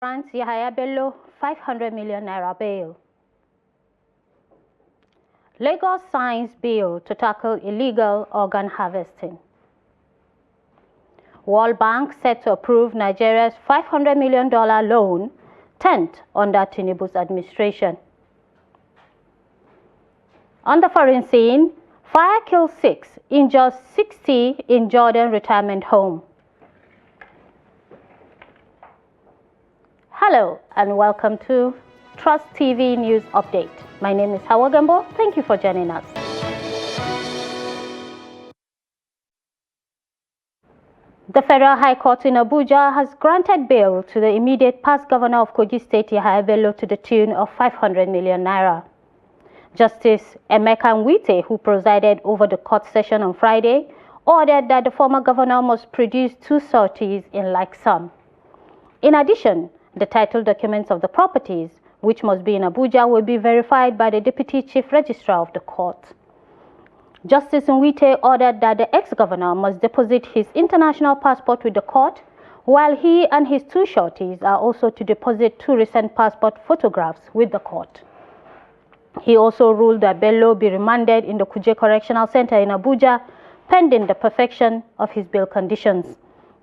grants Yahaya Bello 500 million naira bail. Lagos signs bill to tackle illegal organ harvesting. World Bank set to approve Nigeria's $500 million loan, 10th under Tinubu's administration. On the foreign scene, fire kills 6, injures 60 in Jordan retirement home. Hello and welcome to Trust TV News Update. My name is Yahaya. Thank you for joining us. The Federal High Court in Abuja has granted bail to the immediate past governor of Kogi State, Yahaya Bello, to the tune of 500 million naira. Justice N500m, who presided over the court session on Friday, ordered that the former governor must produce 2 sureties in like sum. In addition, the title documents of the properties, which must be in Abuja, will be verified by the Deputy Chief Registrar of the court. Justice Nwite ordered that the ex-governor must deposit his international passport with the court, while he and his 2 sureties are also to deposit 2 recent passport photographs with the court. He also ruled that Bello be remanded in the Kuje Correctional Center in Abuja, pending the perfection of his bail conditions.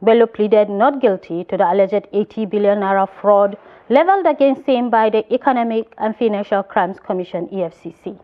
Bello pleaded not guilty to the alleged 80 billion naira fraud leveled against him by the Economic and Financial Crimes Commission, EFCC.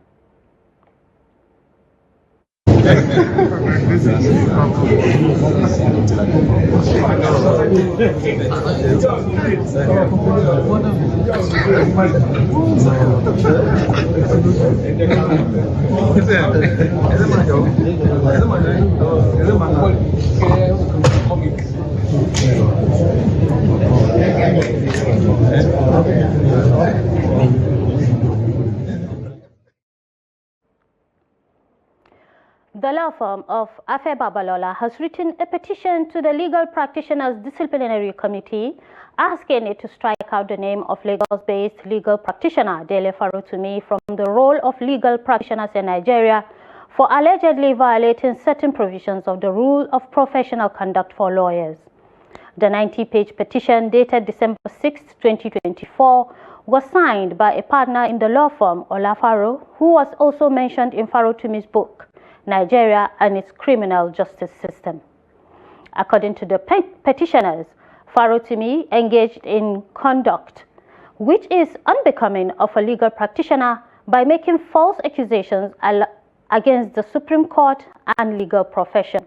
The law firm of Afe Babalola has written a petition to the Legal Practitioners Disciplinary Committee asking it to strike out the name of Lagos-based legal practitioner Dele Farotumi from the roll of legal practitioners in Nigeria for allegedly violating certain provisions of the Rule of Professional Conduct for Lawyers. The 90-page petition dated December 6, 2024 was signed by a partner in the law firm, Olafaro, who was also mentioned in Farotumi's book, Nigeria and its Criminal Justice System. According to the petitioners, Farotumi engaged in conduct which is unbecoming of a legal practitioner by making false accusations against the Supreme Court and legal profession.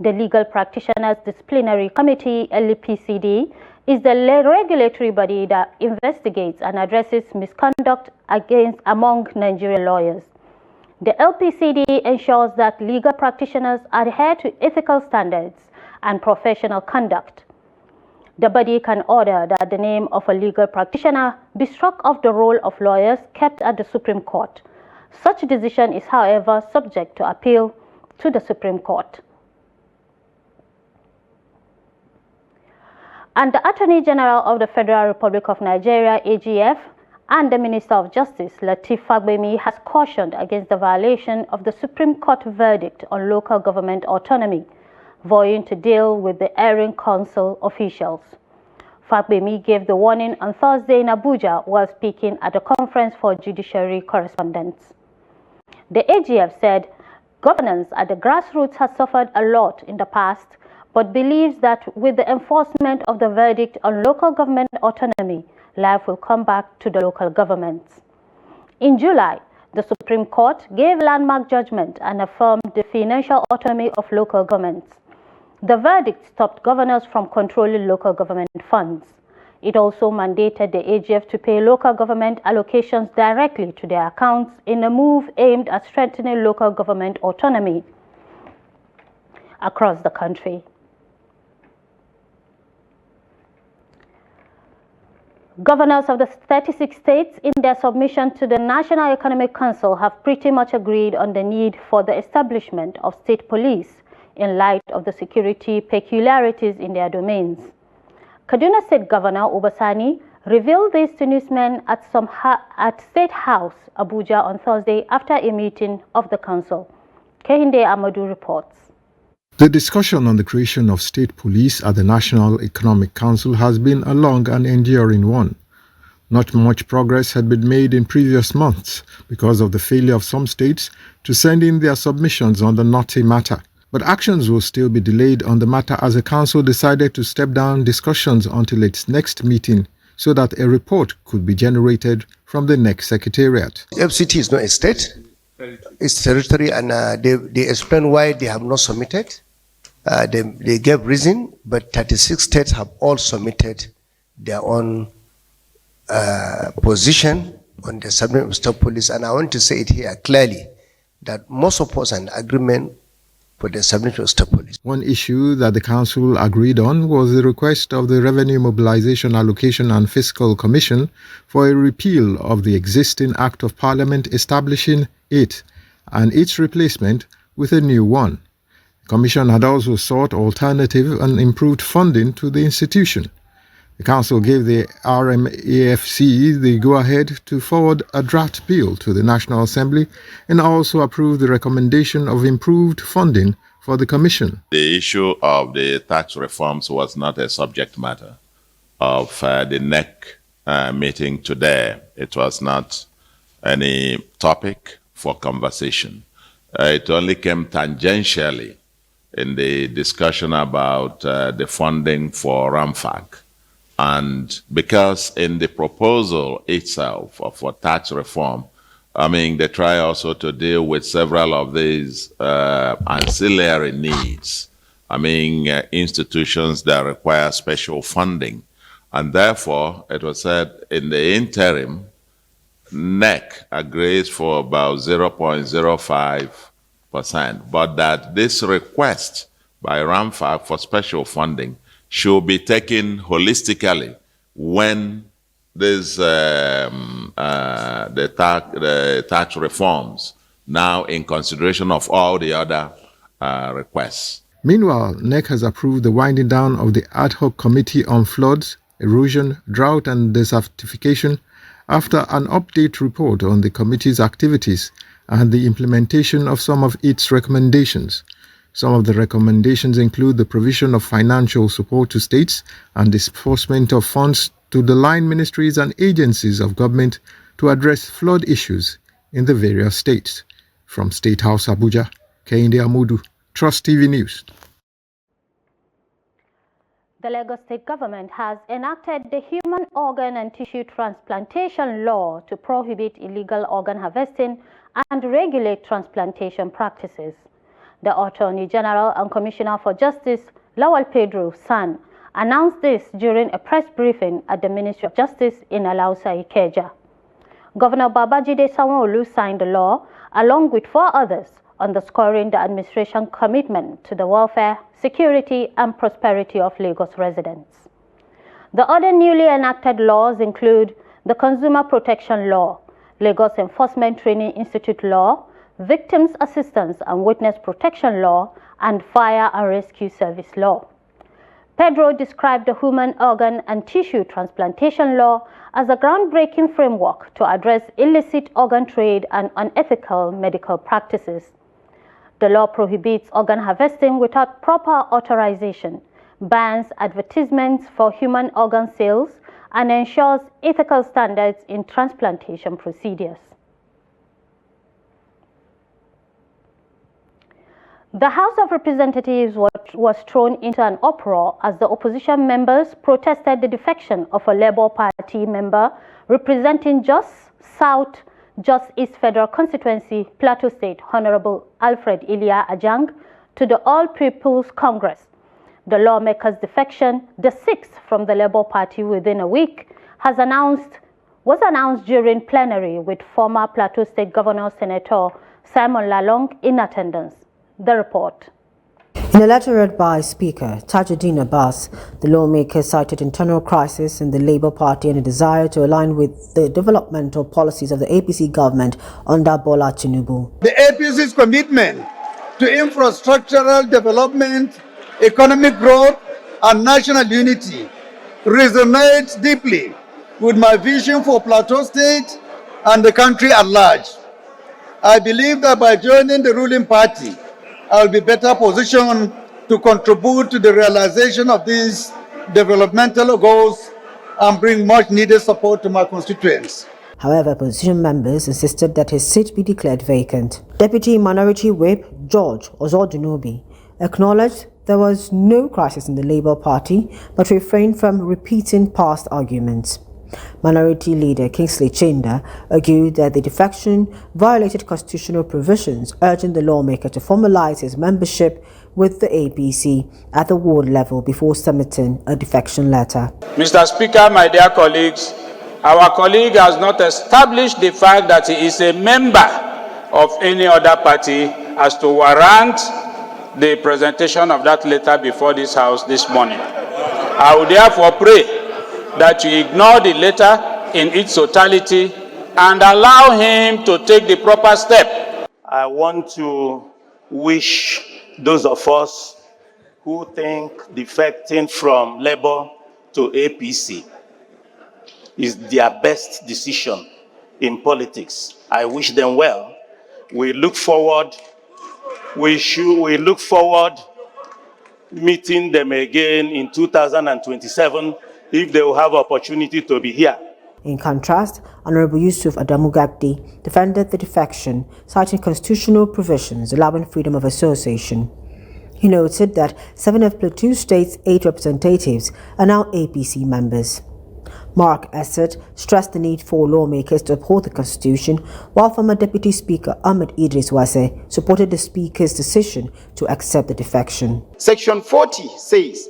The Legal Practitioners Disciplinary Committee, LPCD, is the regulatory body that investigates and addresses misconduct among Nigerian lawyers. The LPCD ensures that legal practitioners adhere to ethical standards and professional conduct. The body can order that the name of a legal practitioner be struck off the roll of lawyers kept at the Supreme Court. Such decision is, however, subject to appeal to the Supreme Court. And the Attorney General of the Federal Republic of Nigeria, AGF, and the Minister of Justice, Lateef Fagbemi, has cautioned against the violation of the Supreme Court verdict on local government autonomy, vowing to deal with the erring council officials. Fagbemi gave the warning on Thursday in Abuja while speaking at a conference for judiciary correspondents. The AGF said governance at the grassroots has suffered a lot in the past, but believes that with the enforcement of the verdict on local government autonomy, life will come back to the local governments. In July, the Supreme Court gave landmark judgment and affirmed the financial autonomy of local governments. The verdict stopped governors from controlling local government funds. It also mandated the AGF to pay local government allocations directly to their accounts in a move aimed at strengthening local government autonomy across the country. Governors of the 36 states in their submission to the National Economic Council have pretty much agreed on the need for the establishment of state police in light of the security peculiarities in their domains. Kaduna State Governor Obasani revealed this to newsmen at State House, Abuja on Thursday after a meeting of the council. Kehinde Amadu reports. The discussion on the creation of state police at the National Economic Council has been a long and enduring one. Not much progress had been made in previous months because of the failure of some states to send in their submissions on the knotty matter. But actions will still be delayed on the matter as the council decided to step down discussions until its next meeting so that a report could be generated from the next secretariat. FCT is not a state, it's territory, and they explain why they have not submitted. They gave reason, but 36 states have all submitted their own position on the submission of state police, and I want to say it here clearly that most of us are in agreement for the submission of state police. One issue that the council agreed on was the request of the Revenue Mobilization Allocation and Fiscal Commission for a repeal of the existing Act of Parliament establishing it and its replacement with a new one. The Commission had also sought alternative and improved funding to the institution. The Council gave the RMAFC the go-ahead to forward a draft bill to the National Assembly and also approved the recommendation of improved funding for the Commission. The issue of the tax reforms was not a subject matter of the NEC meeting today. It was not any topic for conversation. It only came tangentially in the discussion about the funding for RAMFAC. And because in the proposal itself for tax reform, I mean, they try also to deal with several of these ancillary needs. I mean, institutions that require special funding. And therefore, it was said in the interim, NEC agrees for about 0.05%, but that this request by RAMFAC for special funding should be taken holistically when this, the tax reforms now in consideration of all the other requests. Meanwhile, NEC has approved the winding down of the Ad Hoc Committee on Floods, Erosion, Drought and Desertification after an update report on the committee's activities and the implementation of some of its recommendations. Some of the recommendations include the provision of financial support to states and disbursement of funds to the line ministries and agencies of government to address flood issues in the various states. From State House Abuja, Kehinde Amudu, Trust TV News. The Lagos State government has enacted the Human Organ and Tissue Transplantation Law to prohibit illegal organ harvesting and regulate transplantation practices. The Attorney General and Commissioner for Justice, Lawal Pedro San, announced this during a press briefing at the Ministry of Justice in Alausa, Ikeja. Governor Babajide Sanwo-Olu signed the law, along with 4 others, underscoring the administration's commitment to the welfare, security, and prosperity of Lagos residents. The other newly enacted laws include the Consumer Protection Law, Lagos Enforcement Training Institute Law, Victims Assistance and Witness Protection Law, and Fire and Rescue Service Law. Pedro described the Human Organ and Tissue Transplantation Law as a groundbreaking framework to address illicit organ trade and unethical medical practices. The law prohibits organ harvesting without proper authorization, bans advertisements for human organ sales, and ensures ethical standards in transplantation procedures. The House of Representatives was thrown into an uproar as the opposition members protested the defection of a Labour Party member representing Jos South, Jos East Federal Constituency, Plateau State, Honorable Alfred Ilia Ajang, to the All People's Congress. The lawmaker's defection, the 6th from the Labour Party within a week, was announced during plenary with former Plateau State Governor Senator Simon Lalong in attendance. The report. In a letter read by Speaker Tajuddin Abbas, the lawmaker cited internal crisis in the Labour Party and a desire to align with the developmental policies of the APC government under Bola Tinubu. The APC's commitment to infrastructural development, economic growth, and national unity resonates deeply with my vision for Plateau State and the country at large. I believe that by joining the ruling party, I will be better positioned to contribute to the realization of these developmental goals and bring much needed support to my constituents. However, opposition members insisted that his seat be declared vacant. Deputy Minority Whip George Ozodunobi acknowledged there was no crisis in the Labour Party, but refrained from repeating past arguments. Minority Leader Kingsley Chinda argued that the defection violated constitutional provisions, urging the lawmaker to formalize his membership with the APC at the ward level before submitting a defection letter. Mr. Speaker, my dear colleagues, our colleague has not established the fact that he is a member of any other party as to warrant the presentation of that letter before this House this morning. I would therefore pray that you ignore the letter in its totality and allow him to take the proper step. I want to wish those of us who think defecting from Labour to APC is their best decision in politics. I wish them well. We look forward meeting them again in 2027 if they will have opportunity to be here. In contrast, Honorable Yusuf Adamugagdi defended the defection, citing constitutional provisions allowing freedom of association. He noted that 7 of Plateau State's 8 representatives are now APC members. Mark Essert stressed the need for lawmakers to uphold the Constitution, while former Deputy Speaker Ahmed Idris Wase supported the Speaker's decision to accept the defection. Section 40 says,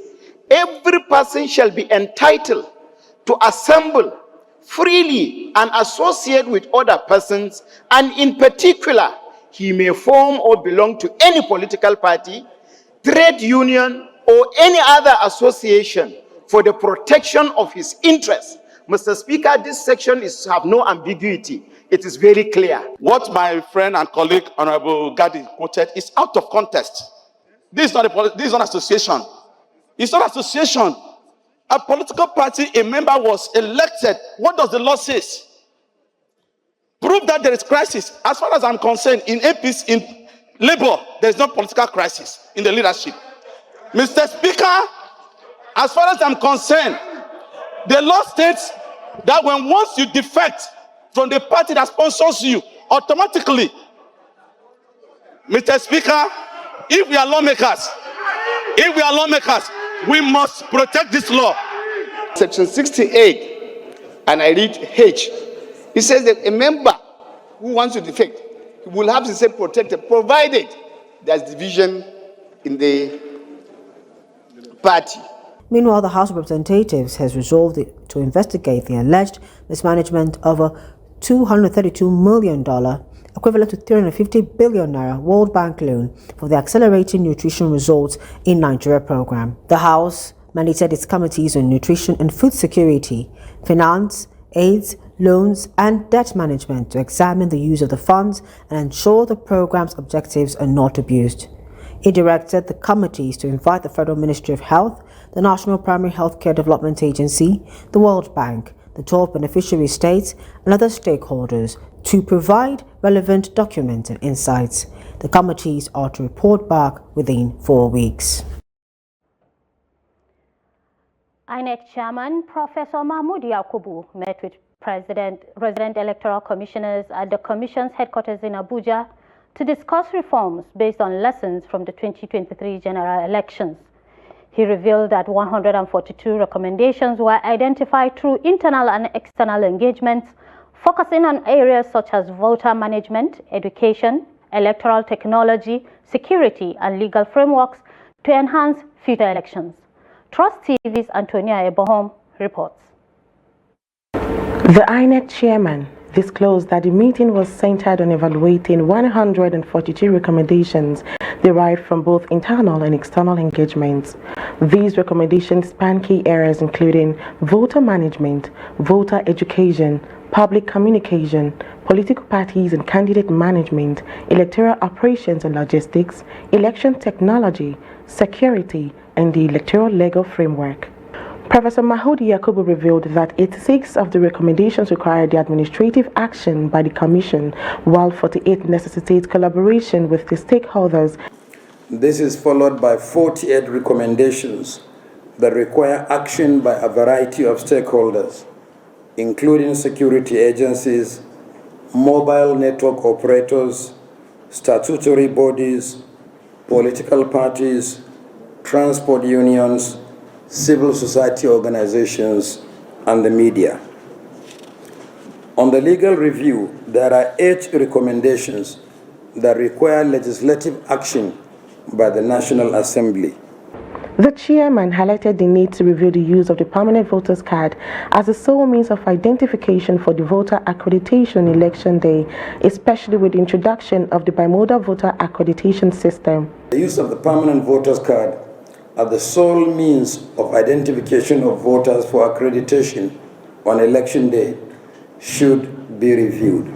every person shall be entitled to assemble freely and associate with other persons, and in particular, he may form or belong to any political party, trade union, or any other association for the protection of his interests. Mr. Speaker, this section have no ambiguity. It is very clear. What my friend and colleague, Honorable Gadi, quoted is out of context. This is not association. It's not association. A political party, a member was elected. What does the law say? Prove that there is crisis. As far as I'm concerned, in APC, in Labour, there is no political crisis in the leadership. Mr. Speaker, as far as I'm concerned, the law states that once you defect from the party that sponsors you, automatically, Mr. Speaker, if we are lawmakers, we must protect this law. Section 68, and I read H, it says that a member who wants to defect will have to stay protected, provided there's division in the party. Meanwhile, the House of Representatives has resolved to investigate the alleged mismanagement of a $232 million, equivalent to 350 billion naira World Bank loan for the Accelerating Nutrition Results in Nigeria program. The House mandated its committees on nutrition and food security, finance, AIDS, loans, and debt management to examine the use of the funds and ensure the program's objectives are not abused. It directed the committees to invite the Federal Ministry of Health, the National Primary Healthcare Development Agency, the World Bank, the 12 beneficiary states, and other stakeholders to provide relevant documents and insights. The committees are to report back within 4 weeks. INEC Chairman Professor Mahmoud Yakubu met with resident electoral commissioners at the Commission's headquarters in Abuja to discuss reforms based on lessons from the 2023 general elections. He revealed that 142 recommendations were identified through internal and external engagements, focusing on areas such as voter management, education, electoral technology, security, and legal frameworks to enhance future elections. Trust TV's Antonia Ebohom reports. The INEC chairman disclosed that the meeting was centered on evaluating 142 recommendations derived from both internal and external engagements. These recommendations span key areas including voter management, voter education, public communication, political parties and candidate management, electoral operations and logistics, election technology, security, and the electoral legal framework. Professor Mahmoud Yakubu revealed that 86 of the recommendations required the administrative action by the Commission, while 48 necessitate collaboration with the stakeholders. This is followed by 48 recommendations that require action by a variety of stakeholders, including security agencies, mobile network operators, statutory bodies, political parties, transport unions, civil society organizations, and the media. On the legal review, there are 8 recommendations that require legislative action by the National Assembly. The chairman highlighted the need to review the use of the permanent voters card as the sole means of identification for the voter accreditation on election day, especially with the introduction of the bimodal voter accreditation system. The use of the permanent voters card as the sole means of identification of voters for accreditation on election day should be reviewed.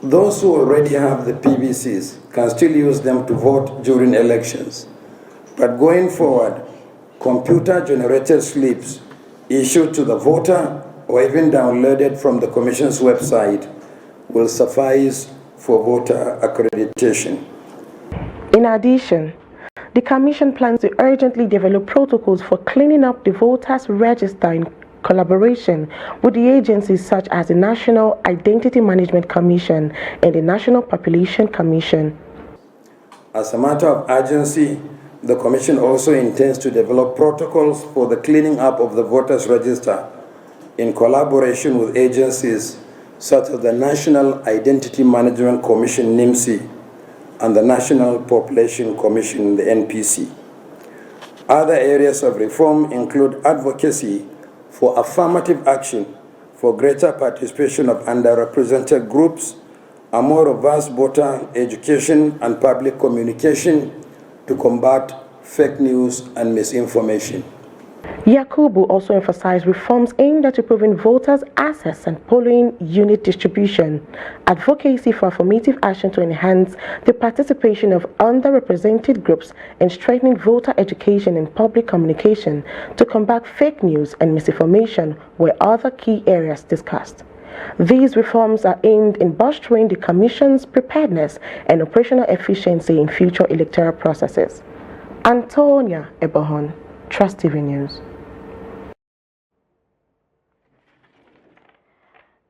Those who already have the PVCs can still use them to vote during elections. But going forward, computer-generated slips issued to the voter or even downloaded from the Commission's website will suffice for voter accreditation. In addition, the Commission plans to urgently develop protocols for cleaning up the voters' register in collaboration with the agencies such as the National Identity Management Commission and the National Population Commission. As a matter of urgency, the Commission also intends to develop protocols for the cleaning up of the voters' register in collaboration with agencies such as the National Identity Management Commission, NIMC, and the National Population Commission, the NPC. Other areas of reform include advocacy for affirmative action for greater participation of underrepresented groups, a more robust voter education and public communication to combat fake news and misinformation. Yakubu also emphasized reforms aimed at improving voters' access and polling unit distribution, advocacy for affirmative action to enhance the participation of underrepresented groups, and strengthening voter education and public communication to combat fake news and misinformation were other key areas discussed. These reforms are aimed in bolstering the Commission's preparedness and operational efficiency in future electoral processes. Antonia Ebohon, Trust TV News.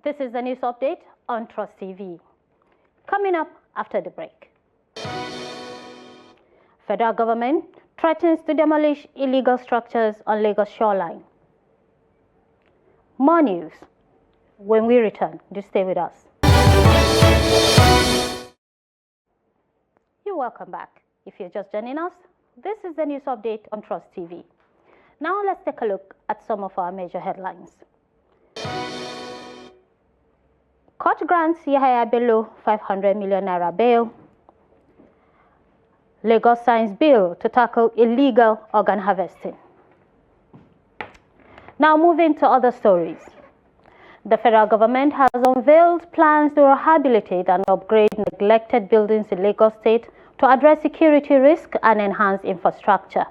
This is the news update on Trust TV. Coming up after the break. Federal government threatens to demolish illegal structures on Lagos shoreline. More news when we return. Do stay with us. You're welcome back. If you're just joining us, this is the news update on Trust TV. Now let's take a look at some of our major headlines. Court grants Yahaya Bello 500 million naira bail. Lagos signs bill to tackle illegal organ harvesting. Now moving to other stories. The federal government has unveiled plans to rehabilitate and upgrade neglected buildings in Lagos State to address security risk and enhance infrastructure.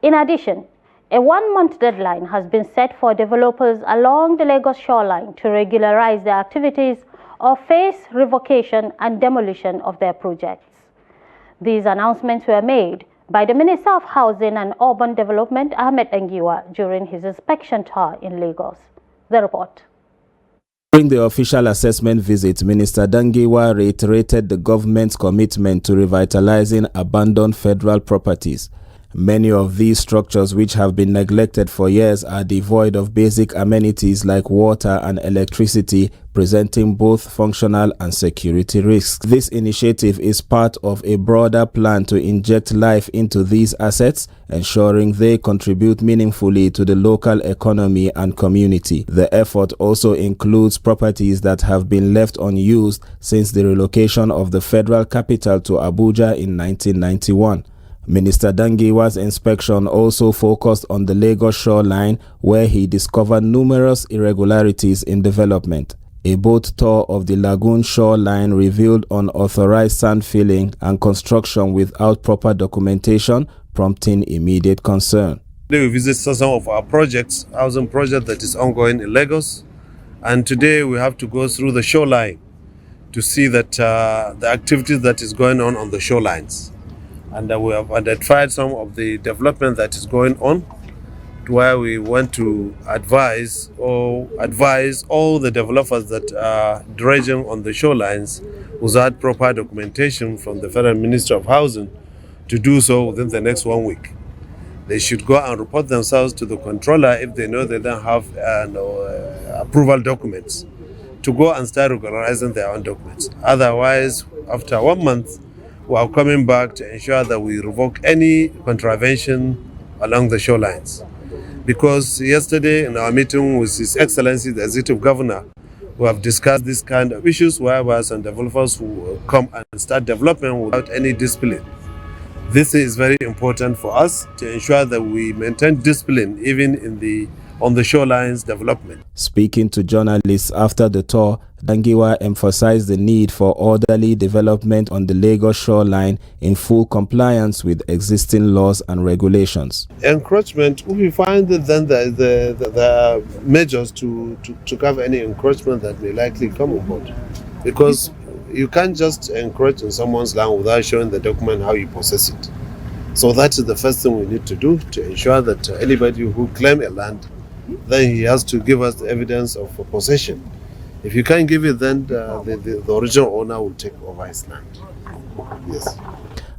In addition, a 1-month deadline has been set for developers along the Lagos shoreline to regularize their activities or face revocation and demolition of their projects. These announcements were made by the Minister of Housing and Urban Development, Ahmed Engiwa, during his inspection tour in Lagos. The report. During the official assessment visit, Minister Dangiwa reiterated the government's commitment to revitalizing abandoned federal properties. Many of these structures, which have been neglected for years, are devoid of basic amenities like water and electricity, presenting both functional and security risks. This initiative is part of a broader plan to inject life into these assets, ensuring they contribute meaningfully to the local economy and community. The effort also includes properties that have been left unused since the relocation of the federal capital to Abuja in 1991. Minister Dangiwa's inspection also focused on the Lagos shoreline, where he discovered numerous irregularities in development. A boat tour of the lagoon shoreline revealed unauthorized sand filling and construction without proper documentation, prompting immediate concern. Today we visit some of our projects, housing project that is ongoing in Lagos, and today we have to go through the shoreline to see that the activities that is going on the shorelines. And we have identified some of the development that is going on, where we want to advise all the developers that are dredging on the shorelines without proper documentation from the Federal Ministry of Housing to do so within the next 1 week. They should go and report themselves to the controller if they know they don't have approval documents, to go and start regularizing their own documents. Otherwise, after 1 month, we are coming back to ensure that we revoke any contravention along the shorelines. Because yesterday in our meeting with His Excellency, the Executive Governor, we have discussed this kind of issues whereby some developers who come and start development without any discipline. This is very important for us to ensure that we maintain discipline even on the shorelines development. Speaking to journalists after the tour, Dangiwa emphasized the need for orderly development on the Lagos shoreline in full compliance with existing laws and regulations. Encroachment, we find that then there are measures to cover any encroachment that may likely come about. Because you can't just encroach on someone's land without showing the document how you possess it. So that is the first thing we need to do to ensure that anybody who claims a land, then he has to give us the evidence of possession. If you can't give it, then the original owner will take over his land. Yes.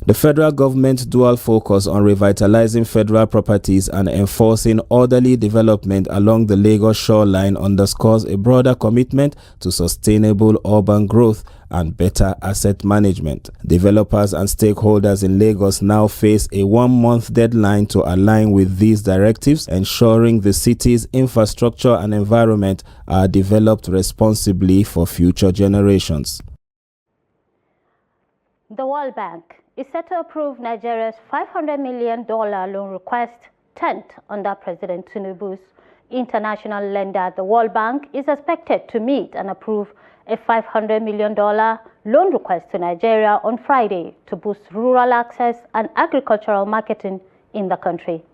The federal government's dual focus on revitalizing federal properties and enforcing orderly development along the Lagos shoreline underscores a broader commitment to sustainable urban growth and better asset management. Developers and stakeholders in Lagos now face a 1-month deadline to align with these directives, ensuring the city's infrastructure and environment are developed responsibly for future generations. The World Bank is set to approve Nigeria's $500 million loan request, 10th under President Tinubu's international lender. The World Bank is expected to meet and approve a $500 million loan request to Nigeria on Friday to boost rural access and agricultural marketing in the country.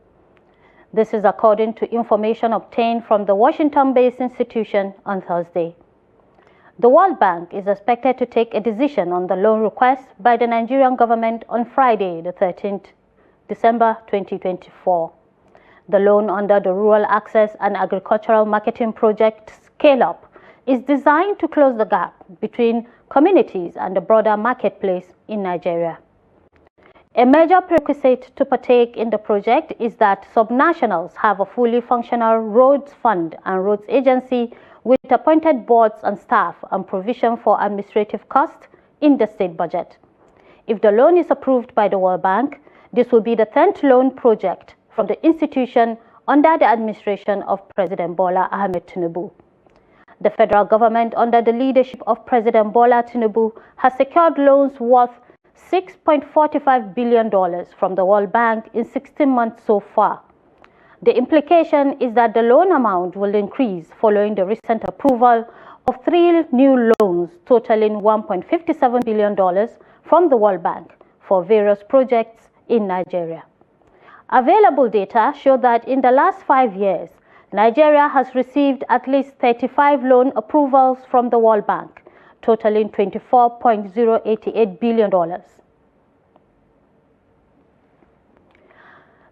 This is according to information obtained from the Washington-based institution on Thursday. The World Bank is expected to take a decision on the loan request by the Nigerian government on Friday, the 13th December 2024. The loan under the Rural Access and Agricultural Marketing Project Scale-Up is designed to close the gap between communities and the broader marketplace in Nigeria. A major prerequisite to partake in the project is that subnationals have a fully functional roads fund and roads agency with appointed boards and staff and provision for administrative costs in the state budget. If the loan is approved by the World Bank, this will be the 10th loan project from the institution under the administration of President Bola Ahmed Tinubu. The federal government, under the leadership of President Bola Tinubu, has secured loans worth $6.45 billion from the World Bank in 16 months so far. The implication is that the loan amount will increase following the recent approval of 3 new loans totaling $1.57 billion from the World Bank for various projects in Nigeria. Available data show that in the last 5 years, Nigeria has received at least 35 loan approvals from the World Bank, totaling $24.088 billion.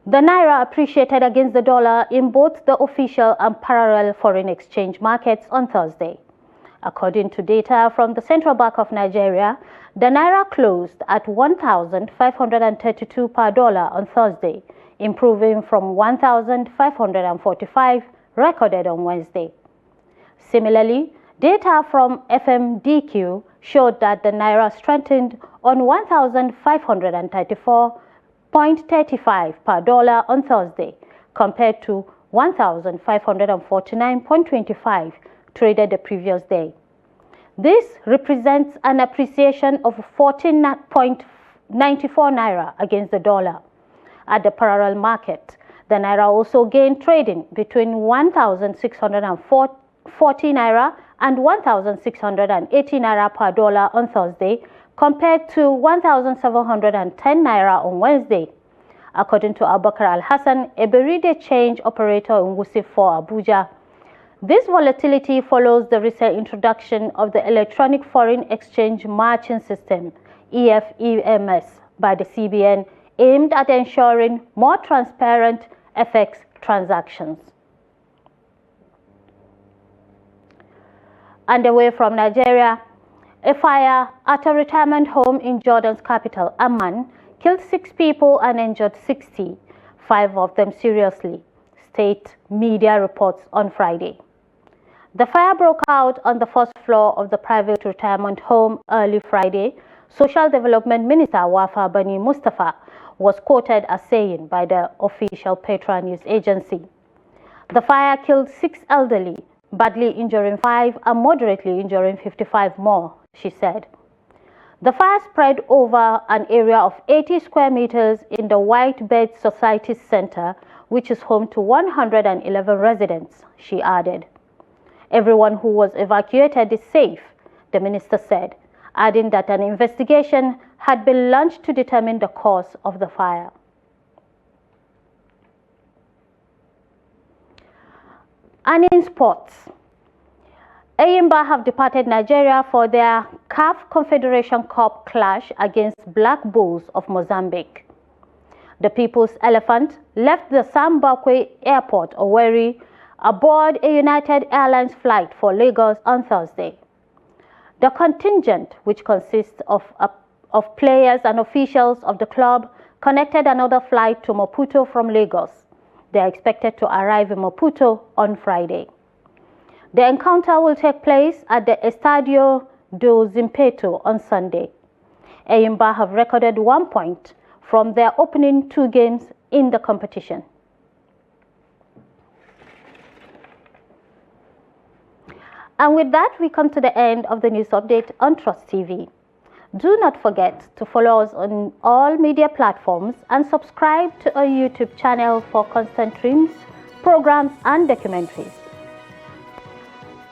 The Naira appreciated against the dollar in both the official and parallel foreign exchange markets on Thursday. According to data from the Central Bank of Nigeria, the Naira closed at 1,532 per dollar on Thursday, improving from 1,545 recorded on Wednesday. Similarly, data from FMDQ showed that the Naira strengthened on 1,534.35 per dollar on Thursday, compared to 1,549.25 traded the previous day. This represents an appreciation of 14.94 Naira against the dollar. At the parallel market, the Naira also gained trading between 1,640 Naira and 1,680 Naira per dollar on Thursday, compared to 1,710 Naira on Wednesday. According to Abubakar Al-Hassan, a Beride change operator in Wusif for Abuja. This volatility follows the recent introduction of the Electronic Foreign Exchange Matching System, EFEMS, by the CBN aimed at ensuring more transparent FX transactions. And away from Nigeria, a fire at a retirement home in Jordan's capital, Amman, killed 6 people and injured 60, 5 of them seriously, state media reports on Friday. The fire broke out on the first floor of the private retirement home early Friday. Social Development Minister Wafa Bani Mustafa was quoted as saying by the official Petra news agency. The fire killed 6 elderly, badly injuring 5 and moderately injuring 55 more, she said. The fire spread over an area of 80 square meters in the White Bed Society Center, which is home to 111 residents, she added. Everyone who was evacuated is safe, the minister said, adding that an investigation had been launched to determine the cause of the fire. And in sports, Ayimba have departed Nigeria for their CAF Confederation Cup clash against Black Bulls of Mozambique. The People's Elephant left the Sambakwe Airport, Owerri, aboard a United Airlines flight for Lagos on Thursday. The contingent, which consists of players and officials of the club, connected another flight to Maputo from Lagos. They are expected to arrive in Maputo on Friday. The encounter will take place at the Estadio do Zimpeto on Sunday. Ayimba have recorded 1 point from their opening 2 games in the competition. And with that, we come to the end of the news update on Trust TV. Do not forget to follow us on all media platforms and subscribe to our YouTube channel for constant streams, programs, and documentaries.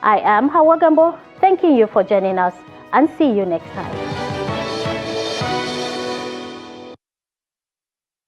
I am Hawa Gambo, thanking you for joining us, and see you next time.